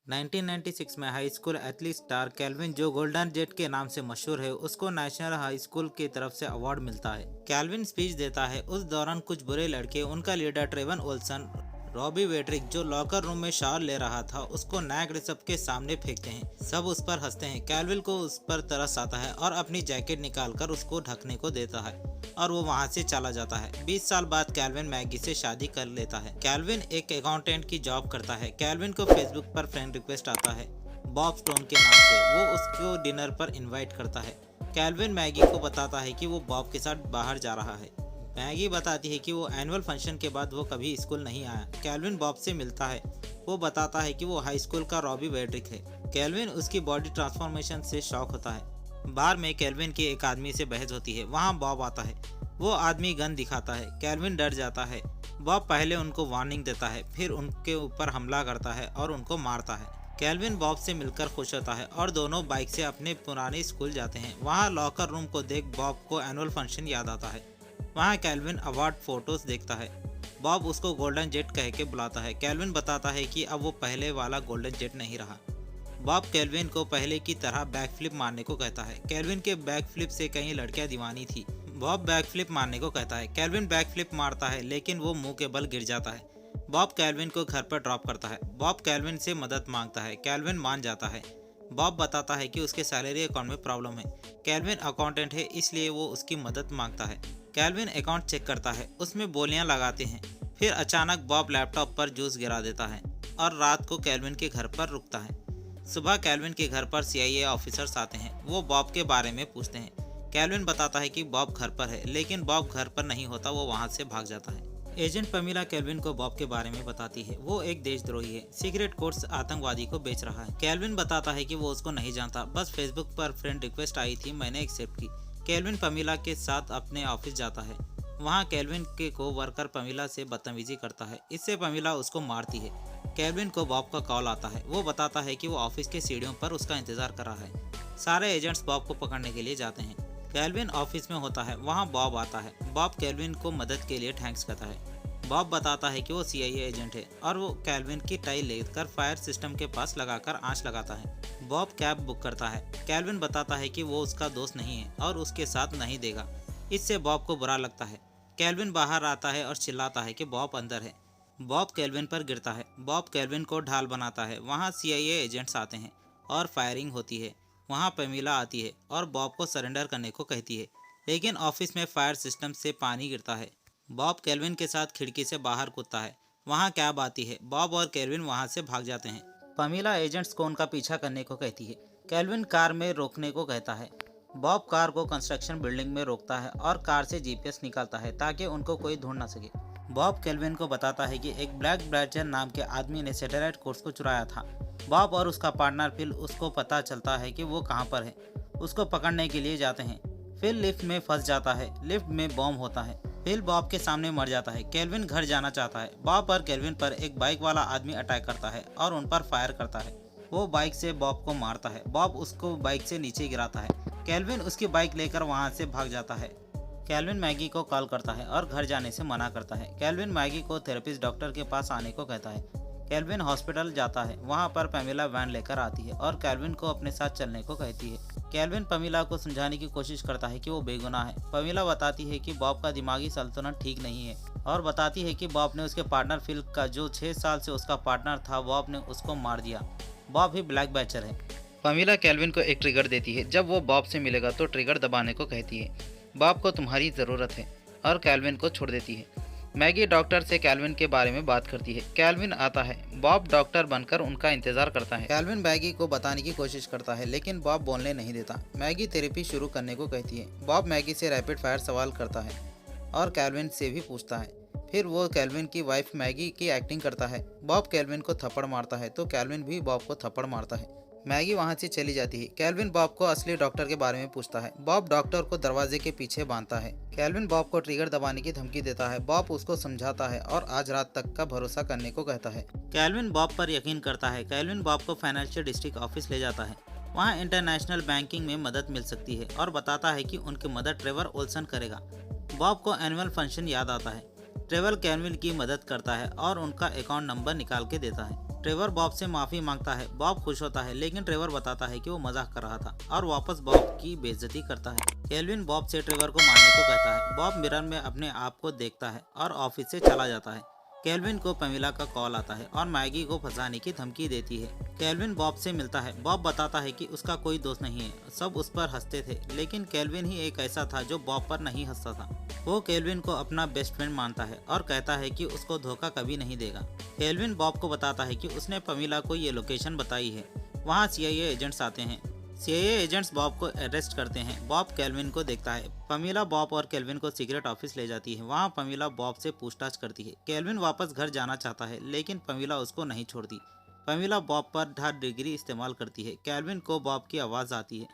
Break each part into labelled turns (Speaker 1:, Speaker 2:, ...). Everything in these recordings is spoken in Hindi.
Speaker 1: 1996 में high school athlete star Calvin, जो गोल्डन जेट के नाम से मशहूर है, उसको नेशनल हाई स्कूल की तरफ से अवार्ड मिलता है। कैल्विन स्पीच देता है। उस दौरान कुछ बुरे लड़के, उनका लीडर ट्रेवन ओल्सन, रॉबी वेड्रिक, जो लॉकर रूम में शावर ले रहा था, उसको नाक सबके सामने फेंकते हैं। सब उस पर हंसते हैं। कैल्विन को उस पर तरस आता है और अपनी जैकेट निकालकर उसको ढकने को देता है और वो वहाँ से चला जाता है। 20 साल बाद कैल्विन मैगी से शादी कर लेता है। कैल्विन एक अकाउंटेंट की जॉब करता है। कैल्विन को फेसबुक पर फ्रेंड रिक्वेस्ट आता है बॉब स्टोन के नाम से। वो उसको डिनर पर इनवाइट करता है। कैल्विन मैगी को बताता है कि वो बॉब के साथ बाहर जा रहा है। मैगी बताती है कि वो एनुअल फंक्शन के बाद वो कभी स्कूल नहीं आया। कैल्विन बॉब से मिलता है। वो बताता है कि वो हाई स्कूल का रॉबी वेड्रिक है। कैल्विन उसकी बॉडी ट्रांसफॉर्मेशन से शॉक होता है। बार में कैल्विन की एक आदमी से बहस होती है। वहाँ बॉब आता है। वो आदमी गन दिखाता है। कैल्विन डर जाता है। बॉब पहले उनको वार्निंग देता है, फिर उनके ऊपर हमला करता है और उनको मारता है। कैल्विन बॉब से मिलकर खुश होता है और दोनों बाइक से अपने पुराने स्कूल जाते हैं। वहाँ लॉकर रूम को देख बॉब को एनुअल फंक्शन याद आता है। वहाँ कैल्विन अवार्ड फोटोज देखता है। बॉब उसको गोल्डन जेट कह के बुलाता है। कैल्विन बताता है कि अब वो पहले वाला गोल्डन जेट नहीं रहा। बॉब कैल्विन को पहले की तरह बैक फ्लिप मारने को कहता है। कैल्विन के बैक फ्लिप से कई लड़कियां दीवानी थी। बॉब बैक फ्लिप मारने को कहता है। कैल्विन बैक फ्लिप मारता है, लेकिन वो मुंह के बल गिर जाता है। बॉब कैल्विन को घर पर ड्रॉप करता है। बॉब कैल्विन से मदद मांगता है। कैल्विन मान जाता है। बॉब बताता है कि उसके सैलरी अकाउंट में प्रॉब्लम है। कैल्विन अकाउंटेंट है, इसलिए वो उसकी मदद मांगता है। कैल्विन अकाउंट चेक करता है, उसमें बोलियां लगाते हैं। फिर अचानक बॉब लैपटॉप पर जूस गिरा देता है और रात को कैल्विन के घर पर रुकता है। सुबह कैल्विन के घर पर CIA ऑफिसर्स आते हैं। वो बॉब के बारे में पूछते हैं। कैल्विन बताता है कि बॉब घर पर है, लेकिन बॉब घर पर नहीं होता। वो वहाँ से भाग जाता है। एजेंट पमीला कैल्विन को बॉब के बारे में बताती है। वो एक देशद्रोही है, सीक्रेट कोड्स आतंकवादी को बेच रहा है। कैल्विन बताता है कि वो उसको नहीं जानता, बस फेसबुक पर फ्रेंड रिक्वेस्ट आई थी, मैंने एक्सेप्ट की। कैल्विन पमीला के साथ अपने ऑफिस जाता है। वहाँ कैल्विन के को वर्कर पमीला से बदतमीजी करता है। इससे पमीला उसको मारती है। कैल्विन को बॉब का कॉल आता है। वो बताता है कि वो ऑफिस के सीढ़ियों पर उसका इंतजार कर रहा है। सारे एजेंट्स बॉब को पकड़ने के लिए जाते हैं। कैल्विन ऑफिस में होता है। वहाँ बॉब आता है। बॉब कैल्विन को मदद के लिए थैंक्स करता है। बॉब बताता है कि वो CIA एजेंट है और वो कैल्विन की टाई लेकर फायर सिस्टम के पास लगाकर आंच लगाता है। बॉब कैब बुक करता है। कैल्विन बताता है कि वो उसका दोस्त नहीं है और उसके साथ नहीं देगा। इससे बॉब को बुरा लगता है। कैल्विन बाहर आता है और चिल्लाता है कि बॉब अंदर है। बॉब कैल्विन पर गिरता है। बॉब कैल्विन को ढाल बनाता है। वहाँ CIA एजेंट्स आते हैं और फायरिंग होती है। वहाँ पमीला आती है और बॉब को सरेंडर करने को कहती है, लेकिन ऑफिस में फायर सिस्टम से पानी गिरता है। बॉब कैल्विन के साथ खिड़की से बाहर कूदता है। वहाँ कैब आती है। बॉब और कैल्विन वहाँ से भाग जाते हैं। पमीला एजेंट्स को उनका पीछा करने को कहती है। कैल्विन कार में रोकने को कहता है। बॉब कार को कंस्ट्रक्शन बिल्डिंग में रोकता है और कार से GPS निकालता है ताकि उनको कोई ढूंढ ना सके। बॉब कैल्विन को बताता है कि एक ब्लैक ब्लैचर नाम के आदमी ने सैटेलाइट कोर्स को चुराया था। बॉब और उसका पार्टनर फिल उसको पता चलता है कि वो कहाँ पर है। उसको पकड़ने के लिए जाते हैं। फिल लिफ्ट में फंस जाता है। लिफ्ट में बॉम्ब होता है। फिल बॉब के सामने मर जाता है। कैल्विन घर जाना चाहता है। बॉब और कैल्विन पर एक बाइक वाला आदमी अटैक करता है और उन पर फायर करता है। वो बाइक से बॉब को मारता है। बॉब उसको बाइक से नीचे गिराता है। कैल्विन उसकी बाइक लेकर वहाँ से भाग जाता है। कैल्विन मैगी को कॉल करता है और घर जाने से मना करता है। कैल्विन मैगी को थेरेपिस्ट डॉक्टर के पास आने को कहता है। कैल्विन हॉस्पिटल जाता है। वहाँ पर पमीला वैन लेकर आती है और कैल्विन को अपने साथ चलने को कहती है। कैल्विन पमीला को समझाने की कोशिश करता है कि वो बेगुनाह है। पमीला बताती है कि बॉब का दिमागी संतुलन ठीक नहीं है और बताती है कि बॉब ने उसके पार्टनर फिल का, जो 6 साल से उसका पार्टनर था, बॉब ने उसको मार दिया। बॉब ही ब्लैक बैचर है। पमीला कैल्विन को एक ट्रिगर देती है। जब वो बॉब से मिलेगा तो ट्रिगर दबाने को कहती है। बॉब को तुम्हारी ज़रूरत है और कैल्विन को छोड़ देती है। मैगी डॉक्टर से कैल्विन के बारे में बात करती है। कैल्विन आता है। बॉब डॉक्टर बनकर उनका इंतजार करता है। कैल्विन मैगी को बताने की कोशिश करता है, लेकिन बॉब बोलने नहीं देता। मैगी थेरेपी शुरू करने को कहती है। बॉब मैगी से रैपिड फायर सवाल करता है और कैल्विन से भी पूछता है। फिर वो कैल्विन की वाइफ मैगी की एक्टिंग करता है। बॉब कैल्विन को थप्पड़ मारता है तो कैल्विन भी बॉब को थप्पड़ मारता है। मैगी वहाँ से चली जाती है। कैल्विन बॉब को असली डॉक्टर के बारे में पूछता है। बॉब डॉक्टर को दरवाजे के पीछे बांधता है। कैल्विन बॉब को ट्रिगर दबाने की धमकी देता है। बॉब उसको समझाता है और आज रात तक का भरोसा करने को कहता है। कैल्विन बॉब पर यकीन करता है। कैल्विन बॉब को फाइनेंशियल डिस्ट्रिक्ट ऑफिस ले जाता है। वहाँ इंटरनेशनल बैंकिंग में मदद मिल सकती है और बताता है कि उनकी मदद ट्रेवर ओल्सन करेगा। बॉब को एनुअल फंक्शन याद आता है। ट्रेवर कैल्विन की मदद करता है और उनका अकाउंट नंबर निकाल के देता है। ट्रेवर बॉब से माफी मांगता है। बॉब खुश होता है लेकिन ट्रेवर बताता है कि वो मजाक कर रहा था और वापस बॉब की बेइज्जती करता है। केल्विन बॉब से ट्रेवर को मारने को कहता है। बॉब मिरर में अपने आप को देखता है और ऑफिस से चला जाता है। केल्विन को पमीला का कॉल आता है और मैगी को फंसाने की धमकी देती है। केल्विन बॉब से मिलता है। बॉब बताता है कि उसका कोई दोस्त नहीं है, सब उस पर हंसते थे, लेकिन केल्विन ही एक ऐसा था जो बॉब पर नहीं हंसता था। वो केल्विन को अपना बेस्ट फ्रेंड मानता है और कहता है कि उसको धोखा कभी नहीं देगा। केल्विन बॉब को बताता है कि उसने पमीला को ये लोकेशन बताई है। वहाँ सीआईए एजेंट्स आते हैं। सीआईए एजेंट्स बॉब को अरेस्ट करते हैं। बॉब केल्विन को देखता है। पमीला बॉब और केल्विन को सीक्रेट ऑफिस ले जाती है। वहाँ पमीला बॉब से पूछताछ करती है। केल्विन वापस घर जाना चाहता है लेकिन पमीला उसको नहीं छोड़ती। पमीला बॉब पर 10 डिग्री इस्तेमाल करती है। केल्विन को बॉब की आवाज़ आती है।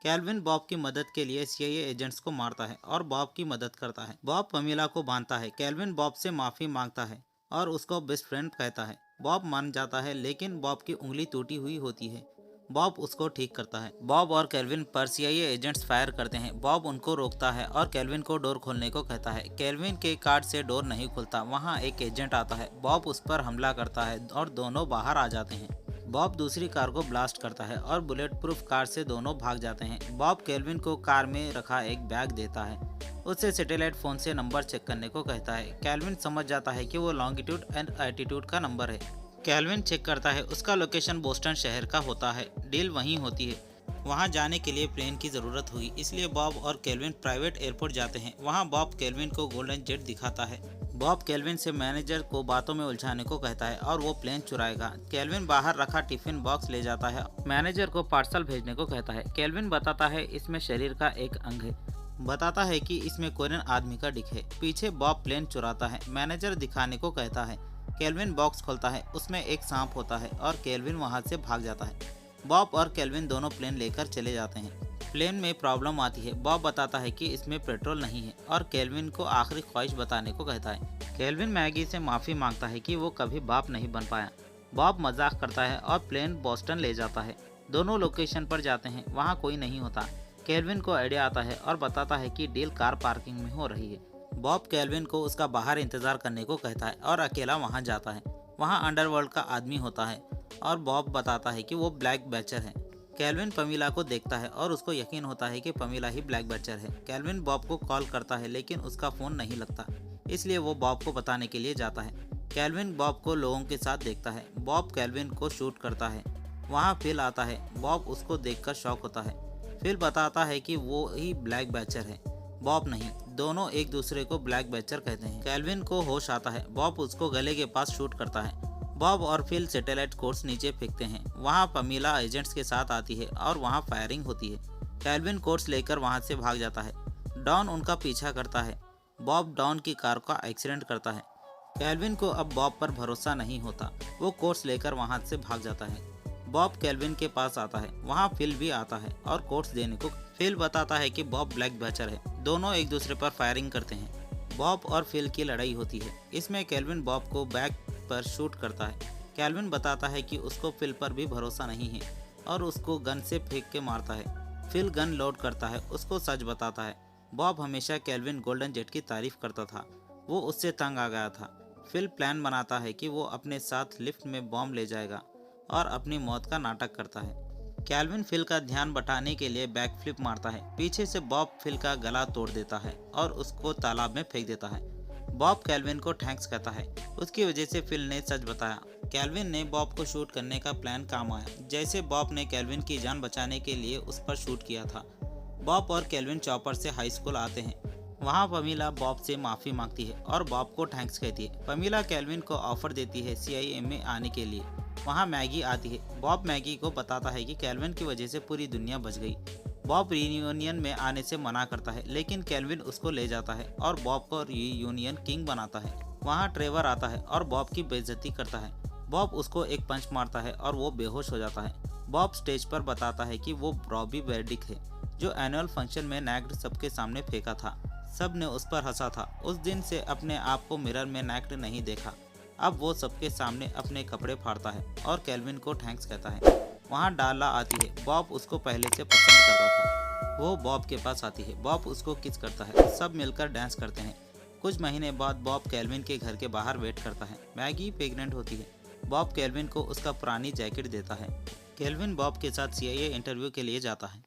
Speaker 1: केल्विन बॉब की मदद के लिए सीआईए एजेंट्स को मारता है और बॉब की मदद करता है। बॉब पमीला को बांधता है। केल्विन बॉब से माफ़ी मांगता है और उसको बेस्ट फ्रेंड कहता है। बॉब मान जाता है लेकिन बॉब की उंगली टूटी हुई होती है। बॉब उसको ठीक करता है। बॉब और केल्विन पर सीआईए एजेंट्स फायर करते हैं। बॉब उनको रोकता है और केल्विन को डोर खोलने को कहता है। केल्विन के कार्ड से डोर नहीं खुलता। वहाँ एक एजेंट आता है। बॉब उस पर हमला करता है और दोनों बाहर आ जाते हैं। बॉब दूसरी कार को ब्लास्ट करता है और बुलेट प्रूफ कार से दोनों भाग जाते हैं। बॉब केल्विन को कार में रखा एक बैग देता है। उससे सैटेलाइट फोन से नंबर चेक करने को कहता है। केल्विन समझ जाता है कि वो लॉन्गिट्यूड एंड एल्टीट्यूड का नंबर है। केल्विन चेक करता है। उसका लोकेशन बोस्टन शहर का होता है। डील वहीं होती है। वहां जाने के लिए प्लेन की ज़रूरत हुई, इसलिए बॉब और केल्विन प्राइवेट एयरपोर्ट जाते हैं। वहां बॉब केल्विन को गोल्डन जेट दिखाता है। बॉब केल्विन से मैनेजर को बातों में उलझाने को कहता है और वो प्लेन चुराएगा। केल्विन बाहर रखा टिफिन बॉक्स ले जाता है। मैनेजर को पार्सल भेजने को कहता है। केल्विन बताता है इसमें शरीर का एक अंग है। बताता है कि इसमें कोरियन आदमी का डिक है। पीछे बॉब प्लेन चुराता है। मैनेजर दिखाने को कहता है। केल्विन बॉक्स खोलता है। उसमें एक सांप होता है और केल्विन वहां से भाग जाता है। बॉब और केल्विन दोनों प्लेन लेकर चले जाते हैं। प्लेन में प्रॉब्लम आती है। बॉब बताता है कि इसमें पेट्रोल नहीं है और केल्विन को आखिरी ख्वाहिश बताने को कहता है। केल्विन मैगी से माफ़ी मांगता है कि वो कभी बाप नहीं बन पाया। बॉब मजाक करता है और प्लेन बोस्टन ले जाता है। दोनों लोकेशन पर जाते हैं। वहाँ कोई नहीं होता। केल्विन को आइडिया आता है और बताता है कि डील कार पार्किंग में हो रही है। बॉब केल्विन को उसका बाहर इंतजार करने को कहता है और अकेला वहां जाता है। वहां अंडरवर्ल्ड का आदमी होता है और बॉब बताता है कि वो ब्लैक बैचर है। केल्विन पमीला को देखता है और उसको यकीन होता है कि पमीला ही ब्लैक बैचर है। केल्विन बॉब को कॉल करता है लेकिन उसका फ़ोन नहीं लगता, इसलिए वो बॉब को बताने के लिए जाता है। केल्विन बॉब को लोगों के साथ देखता है। बॉब केल्विन को शूट करता है। वहाँ फिल आता है। बॉब उसको देखकर शॉक होता है। फिल बताता है कि वो ही ब्लैक बैचर है, बॉब नहीं। दोनों एक दूसरे को ब्लैक बैचर कहते हैं। केल्विन को होश आता है। बॉब उसको गले के पास शूट करता है। बॉब और फिल सैटेलाइट कोर्स नीचे फेंकते हैं। वहाँ पमीला एजेंट्स के साथ आती है और वहाँ फायरिंग होती है। केल्विन कोर्स लेकर वहाँ से भाग जाता है। डॉन उनका पीछा करता है। बॉब डॉन की कार का एक्सीडेंट करता है। केल्विन को अब बॉब पर भरोसा नहीं होता। वो कोर्स लेकर वहाँ से भाग जाता है। बॉब केल्विन के पास आता है। वहाँ फिल भी आता है और कोर्स देने को। फिल बताता है कि बॉब ब्लैक बैचर है। दोनों एक दूसरे पर फायरिंग करते हैं। बॉब और फिल की लड़ाई होती है। इसमें केल्विन बॉब को बैक पर शूट करता है। केल्विन बताता है कि उसको फिल पर भी भरोसा नहीं है और उसको गन से फेंक के मारता है। फिल गन लोड करता है। उसको सच बताता है। बॉब हमेशा केल्विन गोल्डन जेट की तारीफ करता था। वो उससे तंग आ गया था। फिल प्लान बनाता है कि वो अपने साथ लिफ्ट में बॉम्ब ले जाएगा और अपनी मौत का नाटक करता है। केल्विन फिल का ध्यान बटाने के लिए बैक फ्लिप मारता है। पीछे से बॉब फिल का गला तोड़ देता है और उसको तालाब में फेंक देता है। बॉब केल्विन को थैंक्स कहता है। उसकी वजह से फिल ने सच बताया। केल्विन ने बॉब को शूट करने का प्लान काम आया। जैसे बॉब ने केल्विन की जान बचाने के लिए उस पर शूट किया था। बॉब और केल्विन चॉपर से हाई स्कूल आते हैं। वहाँ पमीला बॉब से माफ़ी मांगती है और बॉब को थैंक्स कहती है। पमीला केल्विन को ऑफर देती है CIA में आने के लिए। वहाँ मैगी आती है। बॉब मैगी को बताता है कि केल्विन की वजह से पूरी दुनिया बच गई। बॉब रियूनियन में आने से मना करता है लेकिन केल्विन उसको ले जाता है और बॉब को रियूनियन किंग बनाता है। वहाँ ट्रेवर आता है और बॉब की बेइज्जती करता है। बॉब उसको एक पंच मारता है और वो बेहोश हो जाता है। बॉब स्टेज पर बताता है कि वो रॉबी बेर्डिक है जो एनुअल फंक्शन में नैक्ड सबके सामने फेंका था। सब ने उस पर हंसा था। उस दिन से अपने आप को मिरर में नैक्ड नहीं देखा। अब वो सबके सामने अपने कपड़े फाड़ता है और केल्विन को थैंक्स कहता है। वहाँ डाला आती है। बॉब उसको पहले से पसंद करता था। वो बॉब के पास आती है। बॉब उसको किस करता है। सब मिलकर डांस करते हैं। कुछ महीने बाद बॉब केल्विन के घर के बाहर वेट करता है। मैगी प्रेग्नेंट होती है। बॉब केल्विन को उसका पुरानी जैकेट देता है। केल्विन बॉब के साथ CIA इंटरव्यू के लिए जाता है।